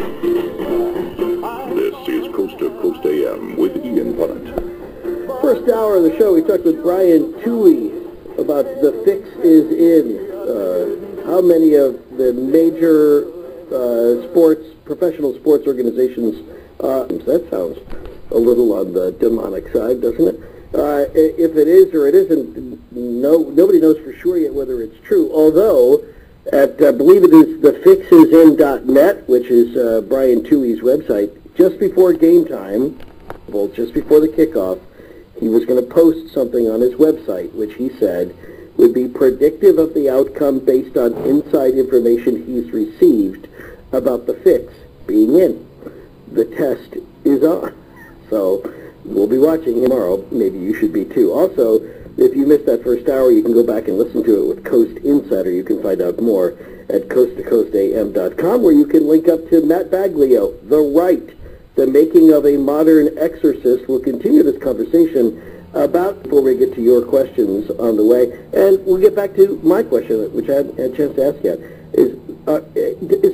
This is Coast to Coast AM with Ian Punnett. First hour of the show, we talked with Brian Toohey about The Fix is In. How many of the major professional sports organizations, that sounds a little on the demonic side, doesn't it? If it is or it isn't, nobody knows for sure yet whether it's true, although at, I believe it is thefixisin.net, which is Brian Toohey's website, just before game time, well, just before the kickoff, he was going to post something on his website, which he said would be predictive of the outcome based on inside information he's received about the fix being in. The test is on. So we'll be watching tomorrow. Maybe you should be too. Also, if you missed that first hour, you can go back and listen to it with Coast Insider. You can find out more at coasttocoastam.com, where you can link up to Matt Baglio, The Rite, the making of a modern Exorcist. We'll continue this conversation before we get to your questions on the way. And we'll get back to my question, which I haven't had a chance to ask yet. Is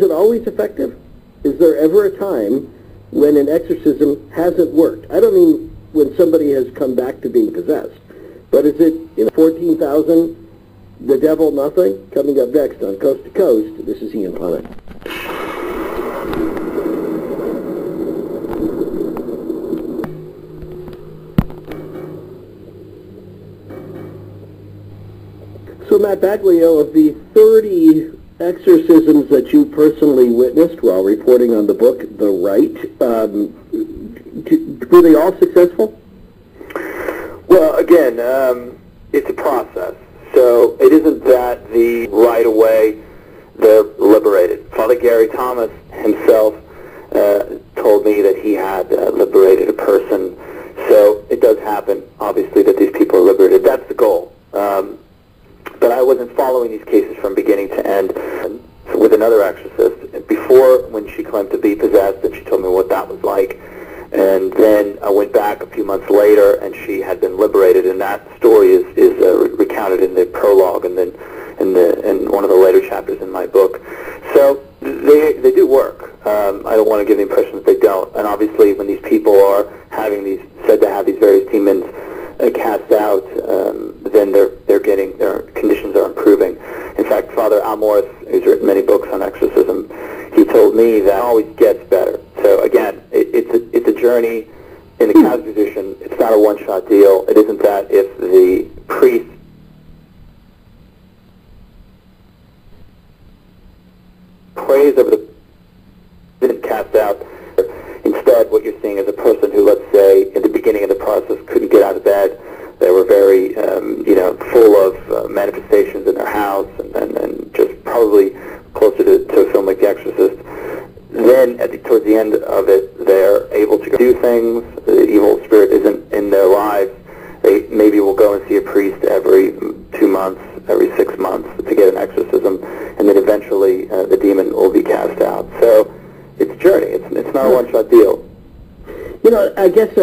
it always effective? Is there ever a time when an exorcism hasn't worked? I don't mean when somebody has come back to being possessed, but is it 14,000, the devil nothing? Coming up next on Coast to Coast, this is Ian Punnett. So Matt Baglio, of the 30 exorcisms that you personally witnessed while reporting on the book, The Rite, were they all successful? Well, again, it's a process. So it isn't that right away they're liberated. Father Gary Thomas himself told me that he had liberated a person. So it does happen, obviously, that these people are liberated. That's the goal. But I wasn't following these cases from beginning to end. With another exorcist, before, when she claimed to be possessed, and she told me what that was like. And then I went back a few months later, and she had been liberated, and that story is recounted in the prologue and then in one of the later chapters in my book. So they do work. I don't want to give the impression that they don't. And obviously, when these people are said to have these various demons cast out, then their conditions are improving. In fact, Father Al Morris, who's written many books on exorcism, he told me that it always gets better. So again, it's a journey in the Catholic tradition. It's not a one-shot deal. It isn't that if the priest prays over the didn't cast out. Instead, what you're seeing is a person who, let's say, in the beginning of the process couldn't get out of bed. They were very, full of manifestations in their house, and just probably closer to a film like The Exorcist. Then, towards the end of it, they're able to do things. The evil spirit isn't in their lives. They maybe will go and see a priest every 2 months, every 6 months to get an exorcism, and then eventually the demon will be cast out. So it's a journey. It's not a one-shot deal. I guess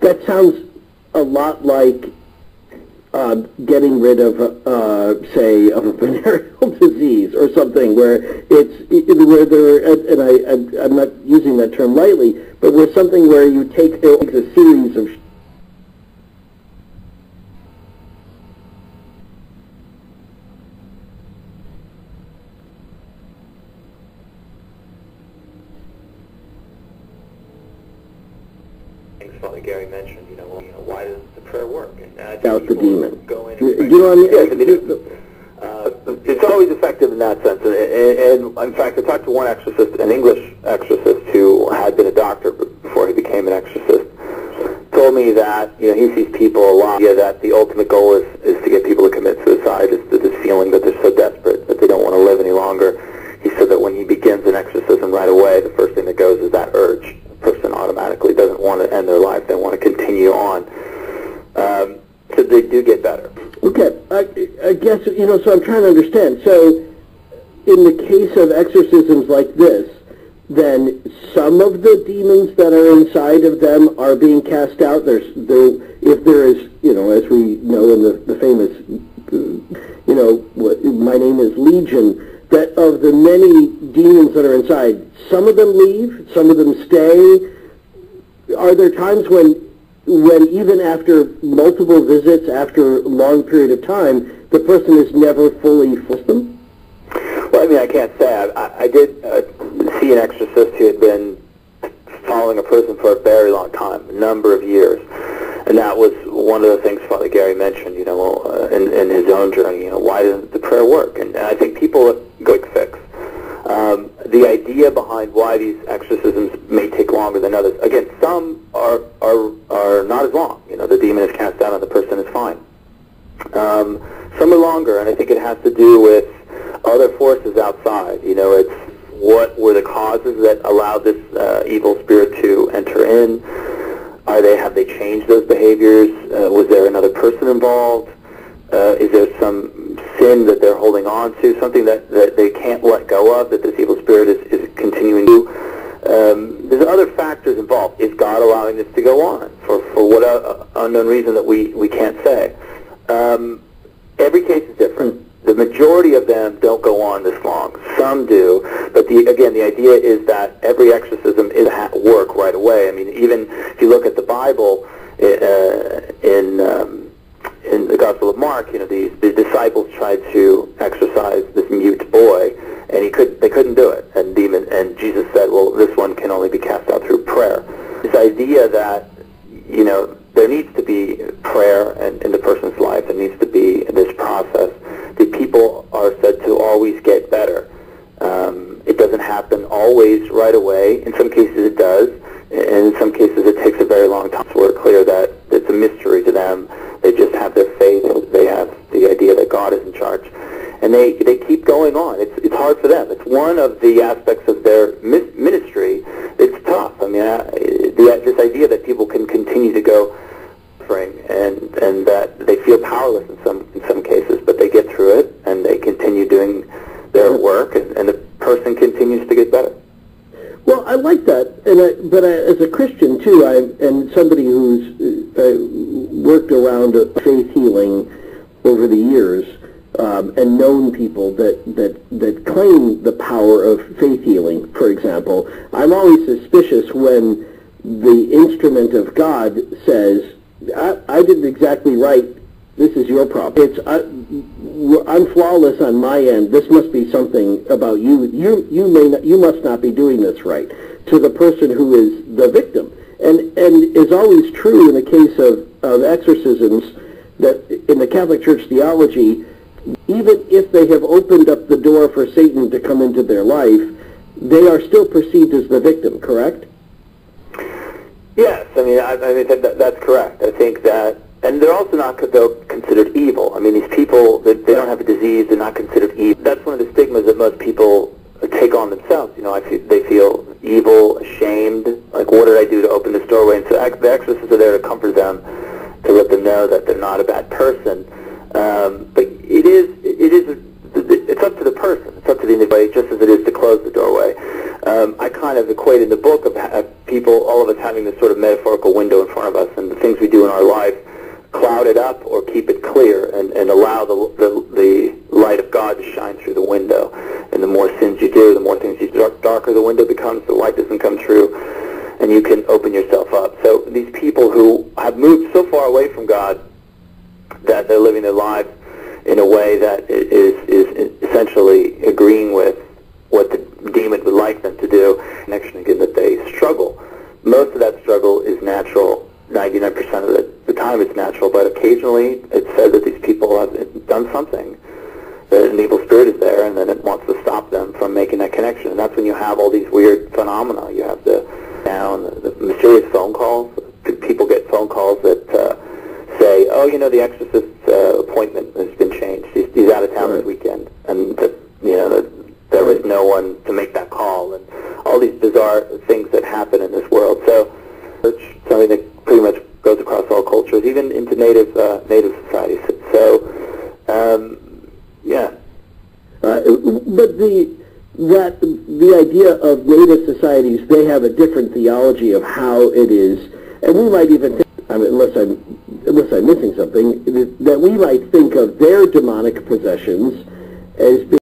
that sounds a lot like getting rid of, say, of a venereal disease or something, where I'm not using that term lightly, but where something where you take a series of Father Gary mentioned, why does the prayer work? And out the demon. Go in You know what I mean? It's always effective in that sense. And in fact, I talked to one exorcist, an English exorcist who had been a doctor before he became an exorcist, told me that he sees people a lot. That the ultimate goal is to get people to commit suicide. Is this feeling that they're so desperate that they don't want to live any longer. He said that when he begins an exorcism right away, the first thing that goes is that urge. Person automatically doesn't want to end their life. They want to continue on. So they do get better. Okay. I guess, so I'm trying to understand. So in the case of exorcisms like this, then some of the demons that are inside of them are being cast out. If there is, as we know in the famous, my name is Legion, that of the many demons that are inside, some of them leave, some of them stay. Are there times when even after multiple visits, after a long period of time, the person is never fully forced them? Well, I mean, I can't say. I did see an exorcist who had been following a person for a very long time, a number of years. And that was one of the things Father Gary mentioned, in his own journey, why doesn't the prayer work? And I think people go quick fix. The idea behind why these exorcisms may take longer than others, again, some are not as long. The demon is cast out and the person is fine. Some are longer, and I think it has to do with other forces outside. It's what were the causes that allowed this evil spirit to enter in? Have they changed those behaviors? Was there another person involved? Is there some sin that they're holding on to, something that they can't let go of, that this evil spirit is continuing to? There's other factors involved. Is God allowing this to go on for what unknown reason that we can't say? Every case is different. The majority of them don't go on this long. Some do, but again, the idea is that every exorcism is at work right away. I mean, even if you look at the Bible, in the Gospel of Mark, the disciples tried to exorcise this mute boy, and they couldn't do it. And Jesus said, well, this one can only be cast out through prayer. This idea that there needs to be prayer in the person's life. There needs to be this process. The people are said to always get better. It doesn't happen always right away. In some cases it does, and in some cases it takes a very long time. So we're clear that it's a mystery to them. They just have their faith. They have the idea that God is in charge. And they keep going on. It's hard for them. It's one of the aspects of their ministry. It's tough. I mean, this idea that people can continue to go suffering and that they feel powerless in some cases, but they get through it and they continue doing their work, and the person continues to get better. Well, I like that, but as a Christian too, and somebody who's worked around faith healing over the years, and known people that claim the power of faith healing, for example, I'm always suspicious when the instrument of God says, I did it exactly right, this is your problem. I'm flawless on my end, this must be something about you. You must not be doing this right, to the person who is the victim. And is always true in the case of exorcisms, that in the Catholic Church theology, even if they have opened up the door for Satan to come into their life, they are still perceived as the victim, correct? Yes, I mean, that's correct. I think that, and they're also not considered evil. I mean, these people, they don't have a disease, they're not considered evil. That's one of the stigmas that most people take on themselves. They feel evil, ashamed, like, what did I do to open this doorway? And so the exorcists are there to comfort them, to let them know that they're not a bad person. But it's up to the person. It's up to the individual, just as it is to close the doorway. I kind of equate in the book of people, all of us having this sort of metaphorical window in front of us, and the things we do in our life, cloud it up or keep it clear, and allow the light of God to shine through the window. And the more sins you do, the more things you do, darker the window becomes, the light doesn't come through, and you can open yourself up. So these people who have moved so far away from God that they're living their lives in a way that is essentially agreeing with what the demon would like them to do, connection again, that they struggle. Most of that struggle is natural. 99% of the time it's natural, but occasionally it's said that these people have done something, that an evil spirit is there, and then it wants to stop them from making that connection. And that's when you have all these weird phenomena. You have the mysterious phone calls. People get phone calls that say, oh, the exorcist's appointment has been changed. He's out of town this weekend, and there was no one to make that call, and all these bizarre things that happen in this world. So it's something that pretty much goes across all cultures, even into native societies. So yeah. But the idea of native societies, they have a different theology of how it is, and we might even think, unless I'm missing something, that we might think of their demonic possessions as being